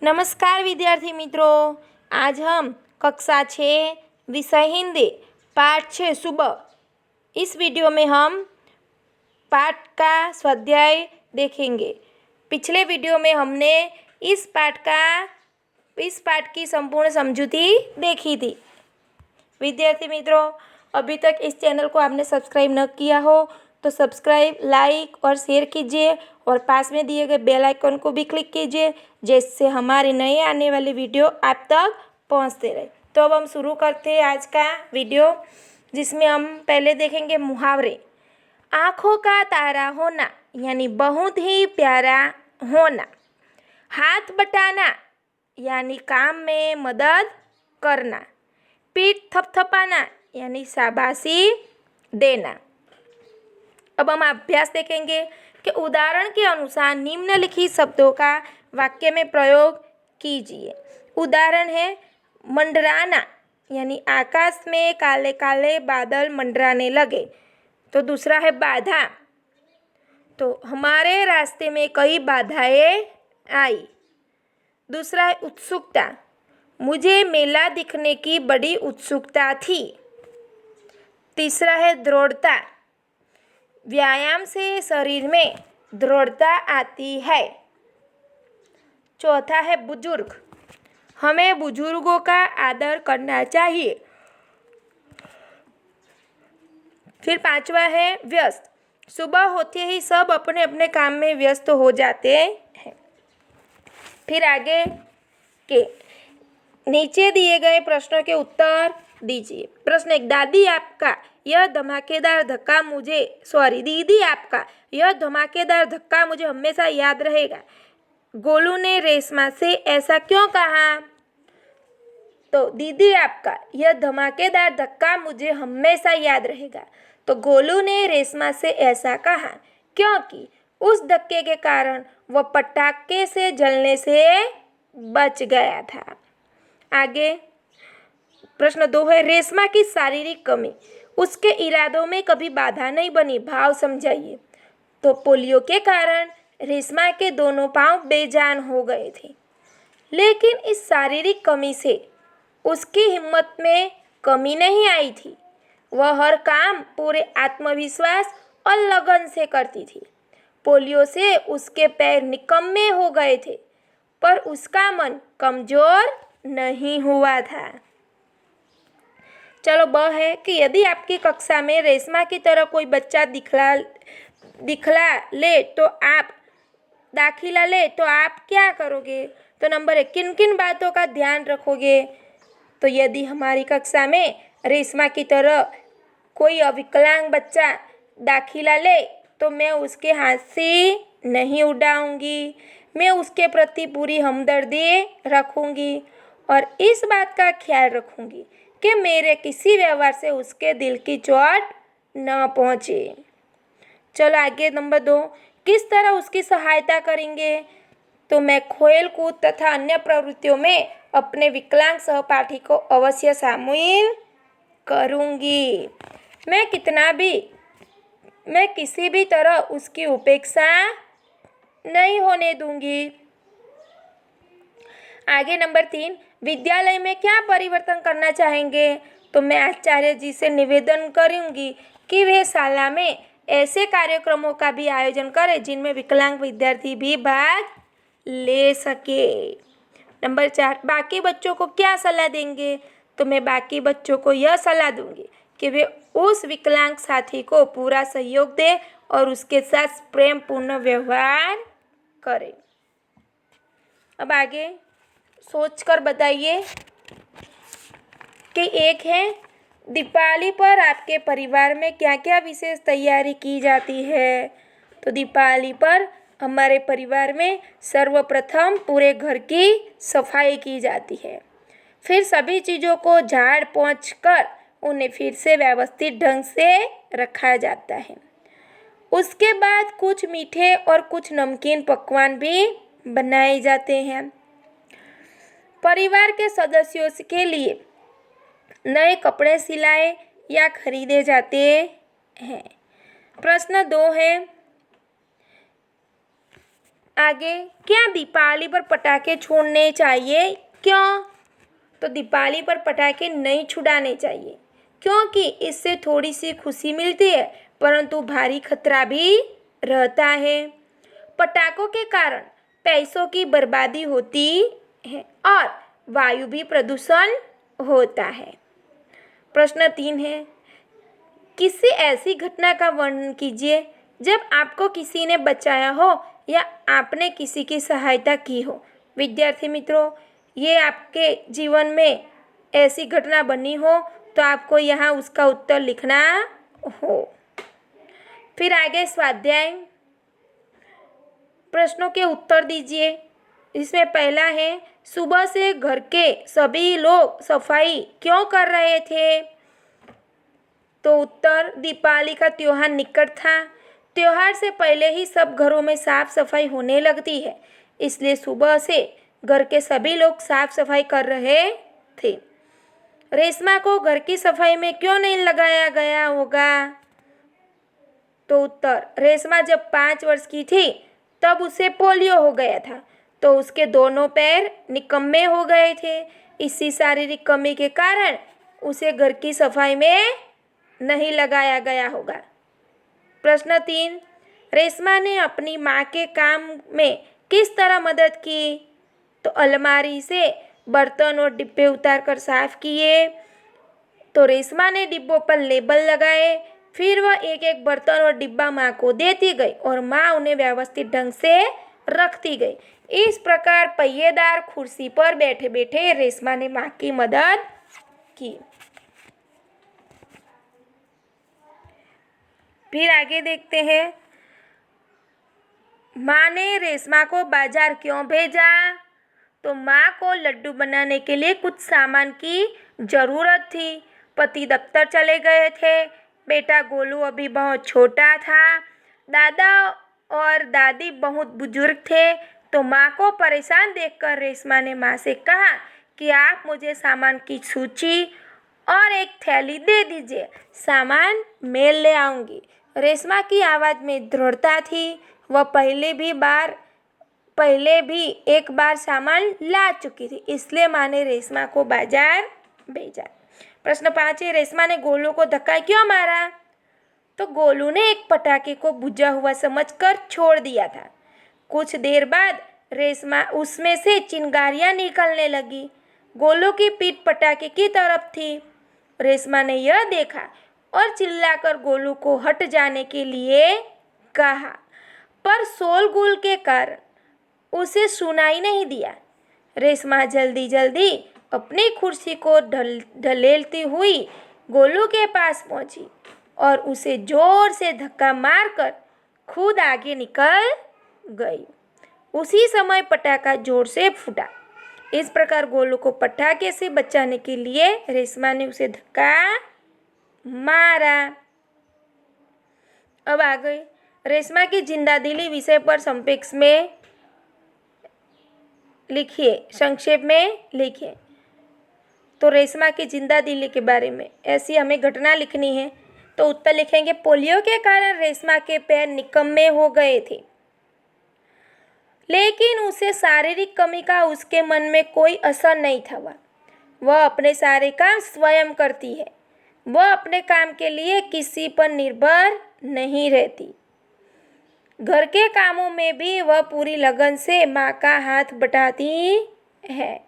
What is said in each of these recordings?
नमस्कार विद्यार्थी मित्रों, आज हम कक्षा 6 विषय हिंदी पाठ 6 सुबह इस वीडियो में हम पाठ का स्वाध्याय देखेंगे। पिछले वीडियो में हमने इस पाठ की संपूर्ण समझूती देखी थी। विद्यार्थी मित्रों, अभी तक इस चैनल को आपने सब्सक्राइब न किया हो तो सब्सक्राइब, लाइक और शेयर कीजिए और पास में दिए गए बेल आइकन को भी क्लिक कीजिए, जिससे हमारे नए आने वाले वीडियो आप तक पहुंचते रहे। तो अब हम शुरू करते हैं आज का वीडियो, जिसमें हम पहले देखेंगे मुहावरे। आँखों का तारा होना यानी बहुत ही प्यारा होना। हाथ बटाना यानी काम में मदद करना। पीठ थपथपाना यानी शाबाशी देना। अब हम अभ्यास देखेंगे कि उदाहरण के अनुसार निम्नलिखित शब्दों का वाक्य में प्रयोग कीजिए। उदाहरण है मंडराना यानी आकाश में काले काले बादल मंडराने लगे। तो दूसरा है बाधा, तो हमारे रास्ते में कई बाधाएं आई। दूसरा है उत्सुकता, मुझे मेला दिखने की बड़ी उत्सुकता थी। तीसरा है दृढ़ता, व्यायाम से शरीर में दृढ़ता आती है। चौथा है बुजुर्ग, हमें बुजुर्गों का आदर करना चाहिए। फिर पांचवा है व्यस्त, सुबह होते ही सब अपने अपने काम में व्यस्त हो जाते हैं। फिर आगे के नीचे दिए गए प्रश्नों के उत्तर दीजिए। प्रश्न 1, दीदी आपका यह धमाकेदार धक्का मुझे हमेशा याद रहेगा। गोलू ने रेशमा से ऐसा क्यों कहा? तो दीदी आपका यह धमाकेदार धक्का मुझे हमेशा याद रहेगा। तो गोलू ने रेशमा से ऐसा कहा क्योंकि उस धक्के के कारण वह पटाखे से जलने से बच गया था। आगे प्रश्न 2 है रेशमा की शारीरिक कमी उसके इरादों में कभी बाधा नहीं बनी, भाव समझाइए। तो पोलियो के कारण रेशमा के दोनों पांव बेजान हो गए थे, लेकिन इस शारीरिक कमी से उसकी हिम्मत में कमी नहीं आई थी। वह हर काम पूरे आत्मविश्वास और लगन से करती थी। पोलियो से उसके पैर निकम्मे हो गए थे, पर उसका मन कमजोर नहीं हुआ था। चलो ब है कि यदि आपकी कक्षा में रेशमा की तरह कोई बच्चा दाखिला ले तो आप क्या करोगे? तो नंबर 1, किन किन बातों का ध्यान रखोगे? तो यदि हमारी कक्षा में रेशमा की तरह कोई अविकलांग बच्चा दाखिला ले तो मैं उसके हंसी नहीं उड़ाऊंगी। मैं उसके प्रति पूरी हमदर्दी रखूंगी और इस बात का ख्याल रखूंगी कि मेरे किसी व्यवहार से उसके दिल की चोट न पहुंचे। चलो आगे नंबर 2, किस तरह उसकी सहायता करेंगे? तो मैं खेल कूद तथा अन्य प्रवृत्तियों में अपने विकलांग सहपाठी को अवश्य शामिल करूंगी। मैं किसी भी तरह उसकी उपेक्षा नहीं होने दूंगी। आगे नंबर 3, विद्यालय में क्या परिवर्तन करना चाहेंगे? तो मैं आचार्य जी से निवेदन करूंगी कि वे शाला में ऐसे कार्यक्रमों का भी आयोजन करें जिनमें विकलांग विद्यार्थी भी भाग ले सके। नंबर 4, बाकी बच्चों को क्या सलाह देंगे? तो मैं बाकी बच्चों को यह सलाह दूंगी कि वे उस विकलांग साथी को पूरा सहयोग दें और उसके साथ प्रेमपूर्ण व्यवहार करें। अब आगे सोचकर बताइए कि एक है दीपावली पर आपके परिवार में क्या क्या विशेष तैयारी की जाती है? तो दीपावली पर हमारे परिवार में सर्वप्रथम पूरे घर की सफाई की जाती है। फिर सभी चीज़ों को झाड़ पोंछ कर उन्हें फिर से व्यवस्थित ढंग से रखा जाता है। उसके बाद कुछ मीठे और कुछ नमकीन पकवान भी बनाए जाते हैं। परिवार के सदस्यों के लिए नए कपड़े सिलाए या खरीदे जाते हैं। प्रश्न 2 है आगे, क्या दीपावली पर पटाखे छोड़ने चाहिए? क्यों? तो दीपावली पर पटाखे नहीं छुड़ाने चाहिए, क्योंकि इससे थोड़ी सी खुशी मिलती है, परंतु भारी खतरा भी रहता है। पटाखों के कारण पैसों की बर्बादी होती है और वायु भी प्रदूषण होता है। प्रश्न 3 है, किसी ऐसी घटना का वर्णन कीजिए जब आपको किसी ने बचाया हो या आपने किसी की सहायता की हो। विद्यार्थी मित्रों, ये आपके जीवन में ऐसी घटना बनी हो तो आपको यहाँ उसका उत्तर लिखना हो। फिर आगे स्वाध्याय, प्रश्नों के उत्तर दीजिए। इसमें पहला है, सुबह से घर के सभी लोग सफाई क्यों कर रहे थे? तो उत्तर, दीपावली का त्योहार निकट था। त्योहार से पहले ही सब घरों में साफ सफाई होने लगती है, इसलिए सुबह से घर के सभी लोग साफ सफाई कर रहे थे। रेशमा को घर की सफाई में क्यों नहीं लगाया गया होगा? तो उत्तर, रेशमा जब 5 वर्ष की थी तब उसे पोलियो हो गया था, तो उसके दोनों पैर निकम्मे हो गए थे। इसी शारीरिक कमी के कारण उसे घर की सफाई में नहीं लगाया गया होगा। प्रश्न 3, रेशमा ने अपनी माँ के काम में किस तरह मदद की? तो अलमारी से बर्तन और डिब्बे उतारकर साफ किए। तो रेशमा ने डिब्बों पर लेबल लगाए, फिर वह एक एक बर्तन और डिब्बा माँ को देती गई और माँ उन्हें व्यवस्थित ढंग से रखती गई। इस प्रकार पहिएदार कुर्सी पर बैठे बैठे रेशमा ने माँ की मदद की। फिर आगे देखते हैं, माँ ने रेशमा को बाजार क्यों भेजा? तो माँ को लड्डू बनाने के लिए कुछ सामान की ज़रूरत थी। पति दफ्तर चले गए थे, बेटा गोलू अभी बहुत छोटा था, दादा और दादी बहुत बुजुर्ग थे। तो माँ को परेशान देखकर रेशमा ने माँ से कहा कि आप मुझे सामान की सूची और एक थैली दे दीजिए, सामान मैं ले आऊँगी। रेशमा की आवाज़ में दृढ़ता थी। वह पहले भी एक बार सामान ला चुकी थी, इसलिए माँ ने रेशमा को बाजार भेजा। प्रश्न 5 है, रेशमा ने गोलू को धक्का क्यों मारा? तो गोलू ने एक पटाखे को बुझा हुआ समझकर छोड़ दिया था। कुछ देर बाद रेशमा उसमें से चिंगारियाँ निकलने लगी। गोलू की पीठ पटाखे की तरफ थी। रेशमा ने यह देखा और चिल्लाकर गोलू को हट जाने के लिए कहा, पर शोरगुल के कारण उसे सुनाई नहीं दिया। रेशमा जल्दी जल्दी अपनी कुर्सी को ढलेलती हुई गोलू के पास पहुंची और उसे जोर से धक्का मारकर खुद आगे निकल गई। उसी समय पटाखा जोर से फूटा। इस प्रकार गोलू को पटाखे से बचाने के लिए रेशमा ने उसे धक्का मारा। अब आ गई, रेशमा की जिंदादिली विषय पर संक्षेप में लिखिए। तो रेशमा की जिंदादिली के बारे में ऐसी हमें घटना लिखनी है। तो उत्तर लिखेंगे, पोलियो के कारण रेशमा के पैर निकम्मे हो गए थे, लेकिन उसे शारीरिक कमी का उसके मन में कोई असर नहीं था। वह अपने सारे काम स्वयं करती है। वह अपने काम के लिए किसी पर निर्भर नहीं रहती। घर के कामों में भी वह पूरी लगन से माँ का हाथ बटाती है।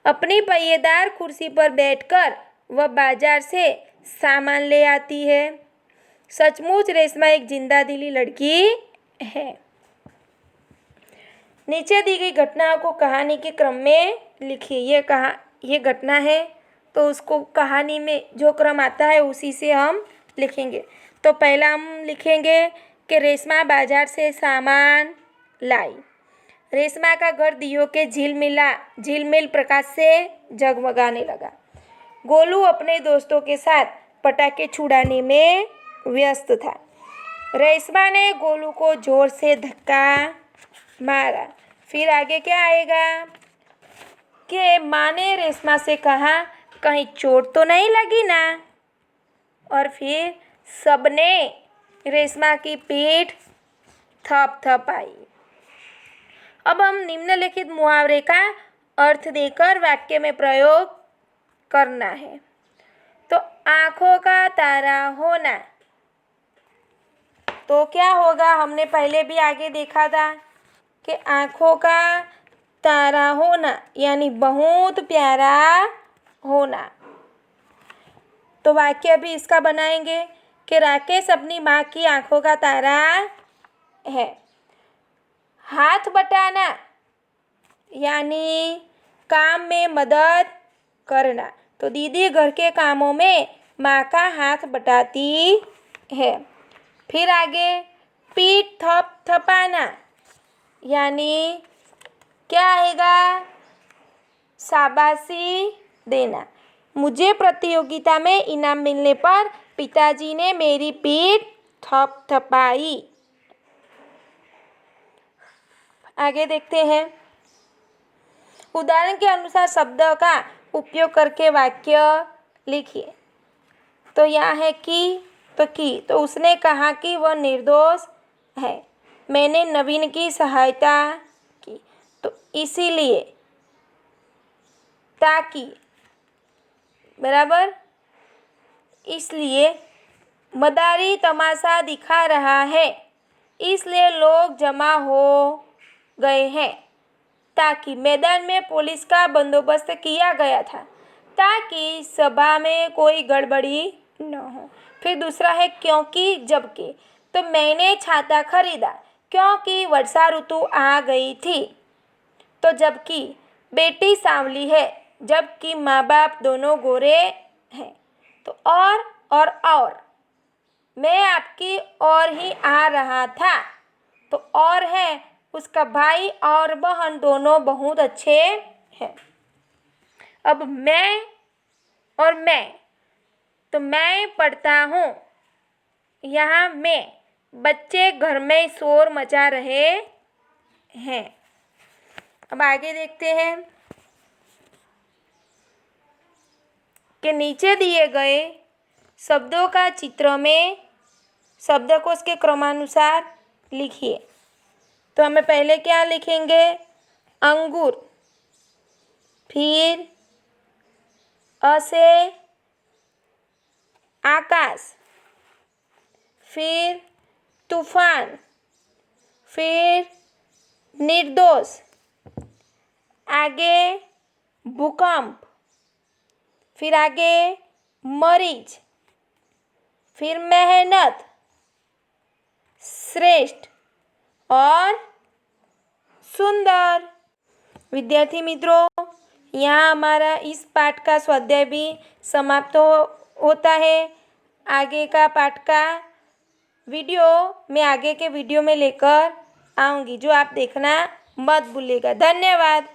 अपनी पहिएदार कुर्सी पर बैठकर वह बाजार से सामान ले आती है। सचमुच रेशमा एक जिंदादिली लड़की है। नीचे दी गई घटनाओं को कहानी के क्रम में लिखिए। ये घटना है, तो उसको कहानी में जो क्रम आता है उसी से हम लिखेंगे। तो पहला हम लिखेंगे कि रेशमा बाजार से सामान लाई। रेशमा का घर दियों के झिलमिल प्रकाश से जगमगाने लगा। गोलू अपने दोस्तों के साथ पटाखे छुड़ाने में व्यस्त था। रेशमा ने गोलू को जोर से धक्का मारा। फिर आगे क्या आएगा कि माँ ने रेशमा से कहा, कहीं चोट तो नहीं लगी ना? और फिर सबने रेशमा की पीठ थपथपाई। अब हम निम्नलिखित मुहावरे का अर्थ देकर वाक्य में प्रयोग करना है। तो आँखों का तारा होना, तो क्या होगा, हमने पहले भी आगे देखा था कि आँखों का तारा होना यानी बहुत प्यारा होना। तो वाक्य भी इसका बनाएंगे कि राकेश अपनी माँ की आँखों का तारा है। हाथ बटाना यानी काम में मदद करना, तो दीदी घर के कामों में माँ का हाथ बटाती है। फिर आगे पीठ थपथपाना यानी क्या आएगा, शाबाशी देना। मुझे प्रतियोगिता में इनाम मिलने पर पिताजी ने मेरी पीठ थपथपाई। आगे देखते हैं, उदाहरण के अनुसार शब्द का उपयोग करके वाक्य लिखिए। तो यहाँ है तो उसने कहा कि वह निर्दोष है। मैंने नवीन की सहायता की, तो इसीलिए, ताकि, बराबर, इसलिए मदारी तमाशा दिखा रहा है, इसलिए लोग जमा हो गए हैं। ताकि मैदान में पुलिस का बंदोबस्त किया गया था ताकि सभा में कोई गड़बड़ी न हो। फिर दूसरा है क्योंकि जबकि, तो मैंने छाता खरीदा क्योंकि वर्षा ऋतु आ गई थी। तो जबकि बेटी सांवली है जबकि माँ बाप दोनों गोरे हैं। तो और मैं आपकी ओर ही आ रहा था। तो और है उसका भाई और बहन दोनों बहुत अच्छे हैं। अब मैं और मैं, तो मैं पढ़ता हूँ, यहाँ मैं, बच्चे घर में शोर मचा रहे हैं। अब आगे देखते हैं कि नीचे दिए गए शब्दों का चित्र में शब्दकोश के क्रमानुसार लिखिए। तो हमें पहले क्या लिखेंगे, अंगूर, फिर अ से आकाश, फिर तूफान, फिर निर्दोष, आगे भूकंप, फिर आगे मरीज, फिर मेहनत, श्रेष्ठ और सुंदर। विद्यार्थी मित्रों, यहाँ हमारा इस पाठ का स्वाध्याय भी समाप्त होता है। आगे का पाठ का वीडियो मैं आगे के वीडियो में लेकर आऊँगी, जो आप देखना मत भूलिएगा। धन्यवाद।